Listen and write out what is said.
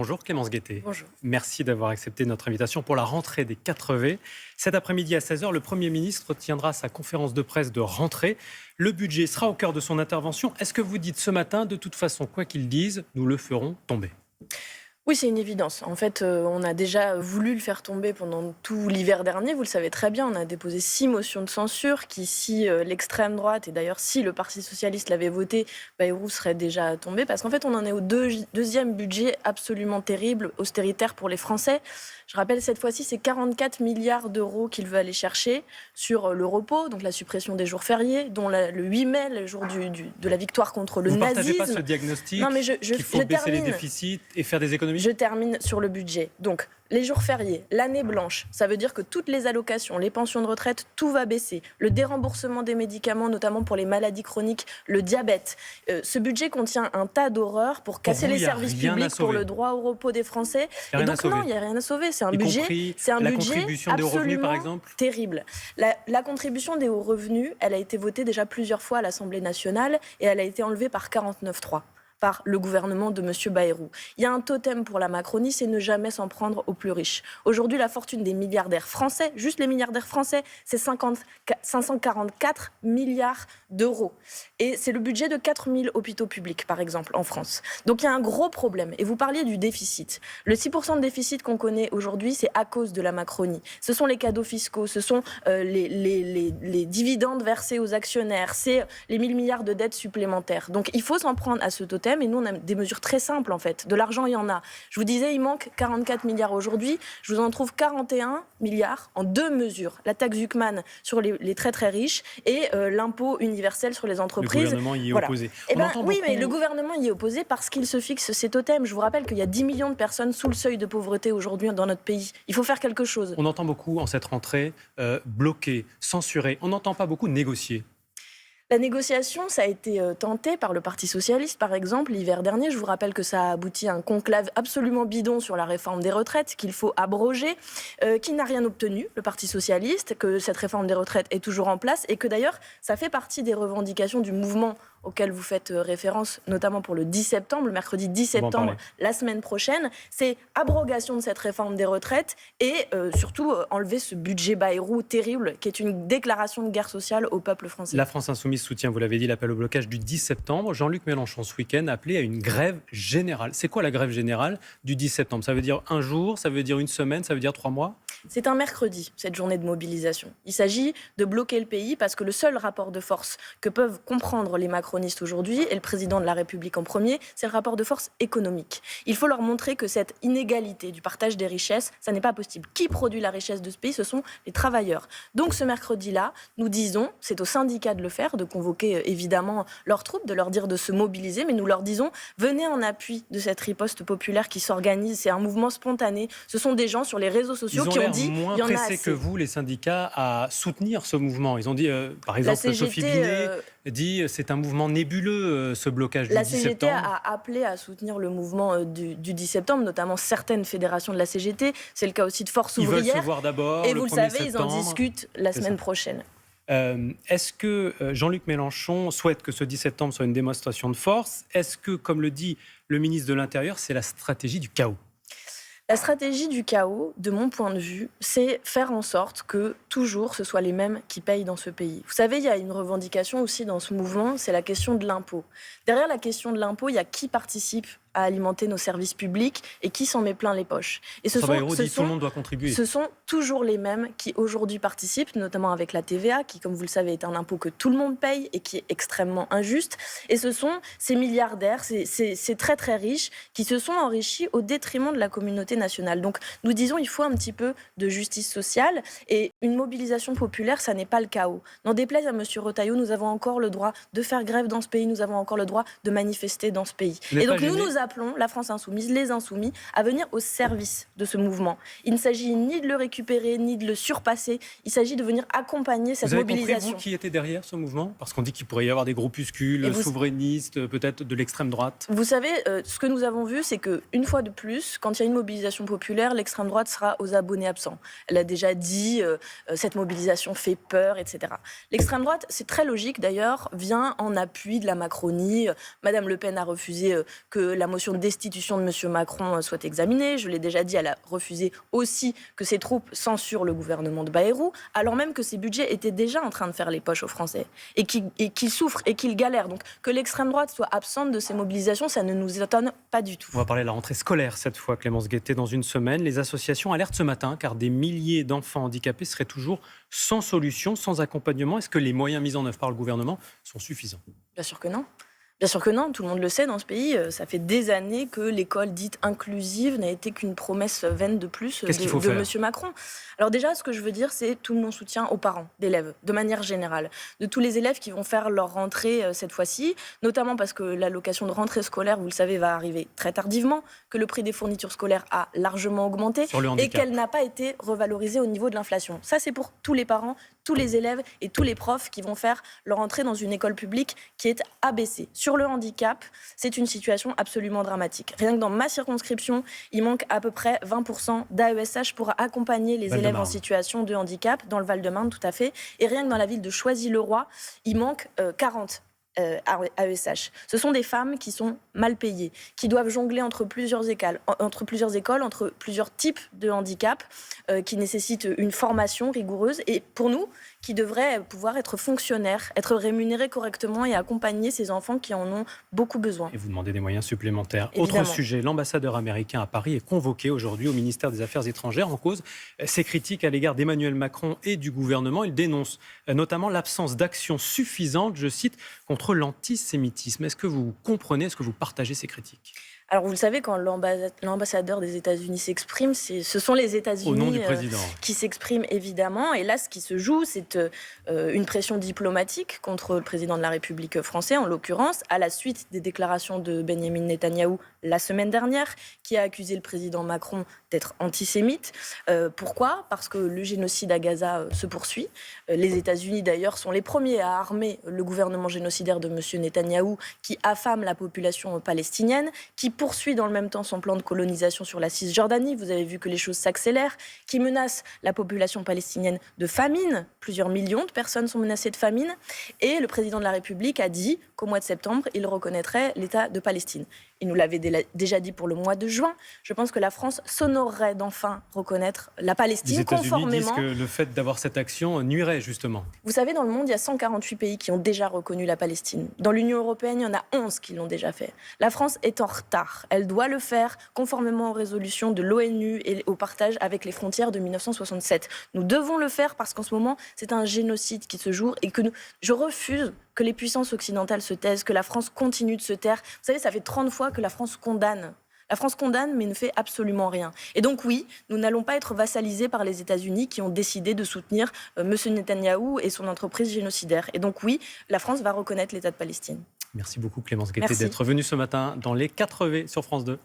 Bonjour Clémence Guettet. Bonjour. Merci d'avoir accepté notre invitation pour la rentrée des 4V. Cet après-midi à 16 h, le Premier ministre tiendra sa conférence de presse de rentrée. Le budget sera au cœur de son intervention. Est-ce que vous dites ce matin, de toute façon, quoi qu'ils disent, nous le ferons tomber ? Oui, c'est une évidence. En fait, on a déjà voulu le faire tomber pendant tout l'hiver dernier. Vous le savez très bien, on a déposé 6 motions de censure qui, si l'extrême droite, et d'ailleurs si le Parti socialiste l'avait voté, Bayrou serait déjà tombé. Parce qu'en fait, on en est au deuxième budget absolument terrible, austéritaire pour les Français. Je rappelle, cette fois-ci, c'est 44 milliards d'euros qu'il veut aller chercher sur le repos, donc la suppression des jours fériés, dont le 8 mai, le jour de la victoire contre le nazisme. Vous ne partagez pas ce diagnostic qu'il faut baisser les déficits et faire des économies ? Je termine sur le budget. Donc, les jours fériés, l'année blanche, ça veut dire que toutes les allocations, les pensions de retraite, tout va baisser. Le déremboursement des médicaments, notamment pour les maladies chroniques, le diabète. Ce budget contient un tas d'horreurs pour casser les services publics, pour le droit au repos des Français. Et donc non, il n'y a rien à sauver. C'est un budget contribution des hauts revenus, par exemple, terrible. La contribution des hauts revenus, elle a été votée déjà plusieurs fois à l'Assemblée nationale et elle a été enlevée par 49.3. Par le gouvernement de M. Bayrou. Il y a un totem pour la Macronie, c'est ne jamais s'en prendre aux plus riches. Aujourd'hui, la fortune des milliardaires français, juste les milliardaires français, c'est 544 milliards d'euros. Et c'est le budget de 4000 hôpitaux publics, par exemple, en France. Donc il y a un gros problème. Et vous parliez du déficit. Le 6% de déficit qu'on connaît aujourd'hui, c'est à cause de la Macronie. Ce sont les cadeaux fiscaux, ce sont les dividendes versés aux actionnaires, c'est les 1000 milliards de dettes supplémentaires. Donc il faut s'en prendre à ce totem. Et nous, on a des mesures très simples, en fait. De l'argent, il y en a. Je vous disais, il manque 44 milliards aujourd'hui. Je vous en trouve 41 milliards en 2 mesures. La taxe Zuckman sur les très, très riches et l'impôt universel sur les entreprises. Le gouvernement y est opposé. Mais le gouvernement y est opposé parce qu'il se fixe ces totems. Je vous rappelle qu'il y a 10 millions de personnes sous le seuil de pauvreté aujourd'hui dans notre pays. Il faut faire quelque chose. On entend beaucoup, en cette rentrée, bloquer, censurer. On n'entend pas beaucoup négocier. La négociation, ça a été tenté par le Parti socialiste, par exemple, l'hiver dernier. Je vous rappelle que ça a abouti à un conclave absolument bidon sur la réforme des retraites, qu'il faut abroger, qui n'a rien obtenu, le Parti socialiste, que cette réforme des retraites est toujours en place et que d'ailleurs, ça fait partie des revendications du mouvement auquel vous faites référence, notamment pour le 10 septembre, le mercredi 10 septembre, la semaine prochaine. C'est abrogation de cette réforme des retraites et surtout enlever ce budget Bayrou terrible qui est une déclaration de guerre sociale au peuple français. La France Insoumise soutient, vous l'avez dit, l'appel au blocage du 10 septembre. Jean-Luc Mélenchon, ce week-end, a appelé à une grève générale. C'est quoi la grève générale du 10 septembre ? Ça veut dire un jour, ça veut dire une semaine, ça veut dire 3 mois ? C'est un mercredi, cette journée de mobilisation. Il s'agit de bloquer le pays parce que le seul rapport de force que peuvent comprendre les macronistes aujourd'hui, et le président de la République en premier, c'est le rapport de force économique. Il faut leur montrer que cette inégalité du partage des richesses, ça n'est pas possible. Qui produit la richesse de ce pays ? Ce sont les travailleurs. Donc ce mercredi-là, nous disons, c'est aux syndicats de le faire, de convoquer évidemment leurs troupes, de leur dire de se mobiliser, mais nous leur disons, venez en appui de cette riposte populaire qui s'organise. C'est un mouvement spontané. Ce sont des gens sur les réseaux sociaux qui ont dit, moins il y en a pressés assez. que vous, les syndicats, à soutenir ce mouvement. Ils ont dit, par exemple, Sophie Binet dit c'est un mouvement nébuleux, ce blocage du 10 septembre. La CGT a appelé à soutenir le mouvement du 10 septembre, notamment certaines fédérations de la CGT. C'est le cas aussi de Force Ouvrière. Ils veulent se voir d'abord. Et vous le savez, ils en discutent la semaine prochaine. Est-ce que Jean-Luc Mélenchon souhaite que ce 10 septembre soit une démonstration de force ? Est-ce que, comme le dit le ministre de l'Intérieur, c'est la stratégie du chaos ? La stratégie du chaos, de mon point de vue, c'est faire en sorte que toujours ce soit les mêmes qui payent dans ce pays. Vous savez, il y a une revendication aussi dans ce mouvement, c'est la question de l'impôt. Derrière la question de l'impôt, il y a qui participe à alimenter nos services publics et qui s'en met plein les poches. Et tout le monde doit contribuer. Ce sont toujours les mêmes qui aujourd'hui participent, notamment avec la TVA, qui, comme vous le savez, est un impôt que tout le monde paye et qui est extrêmement injuste. Et ce sont ces milliardaires, ces très très riches, qui se sont enrichis au détriment de la communauté nationale. Donc nous disons, il faut un petit peu de justice sociale et une mobilisation populaire, ça n'est pas le chaos. N'en déplaise à M. Retailleau, nous avons encore le droit de faire grève dans ce pays, nous avons encore le droit de manifester dans ce pays. Et donc nous appelons la France Insoumise, les Insoumis, à venir au service de ce mouvement. Il ne s'agit ni de le récupérer, ni de le surpasser. Il s'agit de venir accompagner cette mobilisation. Vous avez compris, vous, qui était derrière ce mouvement ? Parce qu'on dit qu'il pourrait y avoir des groupuscules souverainistes, peut-être de l'extrême droite. Vous savez, ce que nous avons vu, c'est qu'une fois de plus, quand il y a une mobilisation populaire, l'extrême droite sera aux abonnés absents. Elle a déjà dit cette mobilisation fait peur, etc. L'extrême droite, c'est très logique d'ailleurs, vient en appui de la Macronie. Madame Le Pen a refusé que la motion de destitution de M. Macron soit examinée. Je l'ai déjà dit, elle a refusé aussi que ses troupes censurent le gouvernement de Bayrou, alors même que ses budgets étaient déjà en train de faire les poches aux Français et qu'ils souffrent et qu'ils galèrent. Donc que l'extrême droite soit absente de ces mobilisations, ça ne nous étonne pas du tout. On va parler de la rentrée scolaire cette fois, Clémence Guettet, dans une semaine. Les associations alertent ce matin car des milliers d'enfants handicapés seraient toujours sans solution, sans accompagnement. Est-ce que les moyens mis en œuvre par le gouvernement sont suffisants ? Bien sûr que non. Bien sûr que non, tout le monde le sait dans ce pays. Ça fait des années que l'école dite inclusive n'a été qu'une promesse vaine de plus de M. Macron. Alors déjà, ce que je veux dire, c'est tout mon soutien aux parents d'élèves, de manière générale, de tous les élèves qui vont faire leur rentrée cette fois-ci, notamment parce que l'allocation de rentrée scolaire, vous le savez, va arriver très tardivement, que le prix des fournitures scolaires a largement augmenté et qu'elle n'a pas été revalorisée au niveau de l'inflation. Ça, c'est pour tous les parents, tous les élèves et tous les profs qui vont faire leur entrée dans une école publique qui est abaissée. Sur le handicap, c'est une situation absolument dramatique. Rien que dans ma circonscription, il manque à peu près 20% d'AESH pour accompagner les élèves en situation de handicap, dans le Val-de-Marne tout à fait. Et rien que dans la ville de Choisy-le-Roi, il manque 40 AESH. Ce sont des femmes qui sont mal payées, qui doivent jongler entre plusieurs écoles, entre plusieurs types de handicap, qui nécessitent une formation rigoureuse. Et pour nous, qui devraient pouvoir être fonctionnaires, être rémunérés correctement et accompagner ces enfants qui en ont beaucoup besoin. Et vous demandez des moyens supplémentaires. Évidemment. Autre sujet, l'ambassadeur américain à Paris est convoqué aujourd'hui au ministère des Affaires étrangères en cause ses critiques à l'égard d'Emmanuel Macron et du gouvernement. Il dénonce notamment l'absence d'action suffisante, je cite, contre l'antisémitisme. Est-ce que vous comprenez, est-ce que vous partagez ces critiques ? Alors, vous le savez, quand l'ambassadeur des États-Unis s'exprime, ce sont les États-Unis qui s'expriment, évidemment. Et là, ce qui se joue, c'est une pression diplomatique contre le président de la République français, en l'occurrence, à la suite des déclarations de Benyamin Netanyahou la semaine dernière, qui a accusé le président Macron d'être antisémite. Pourquoi ? Parce que le génocide à Gaza se poursuit. Les États-Unis, d'ailleurs, sont les premiers à armer le gouvernement génocidaire de M. Netanyahou, qui affame la population palestinienne, qui poursuit dans le même temps son plan de colonisation sur la Cisjordanie. Vous avez vu que les choses s'accélèrent, qui menace la population palestinienne de famine. Plusieurs millions de personnes sont menacées de famine. Et le président de la République a dit qu'au mois de septembre, il reconnaîtrait l'État de Palestine. Il nous l'avait déjà dit pour le mois de juin. Je pense que la France s'honorerait d'enfin reconnaître la Palestine. Les États-Unis disent que le fait d'avoir cette action nuirait justement. Vous savez, dans le monde, il y a 148 pays qui ont déjà reconnu la Palestine. Dans l'Union européenne, il y en a 11 qui l'ont déjà fait. La France est en retard. Elle doit le faire conformément aux résolutions de l'ONU et au partage avec les frontières de 1967. Nous devons le faire parce qu'en ce moment, c'est un génocide qui se joue et que je refuse que les puissances occidentales se taisent, que la France continue de se taire. Vous savez, ça fait 30 fois que la France condamne. La France condamne, mais ne fait absolument rien. Et donc oui, nous n'allons pas être vassalisés par les États-Unis qui ont décidé de soutenir M. Netanyahou et son entreprise génocidaire. Et donc oui, la France va reconnaître l'État de Palestine. Merci beaucoup Clémence Guettet d'être venue ce matin dans les 4V sur France 2.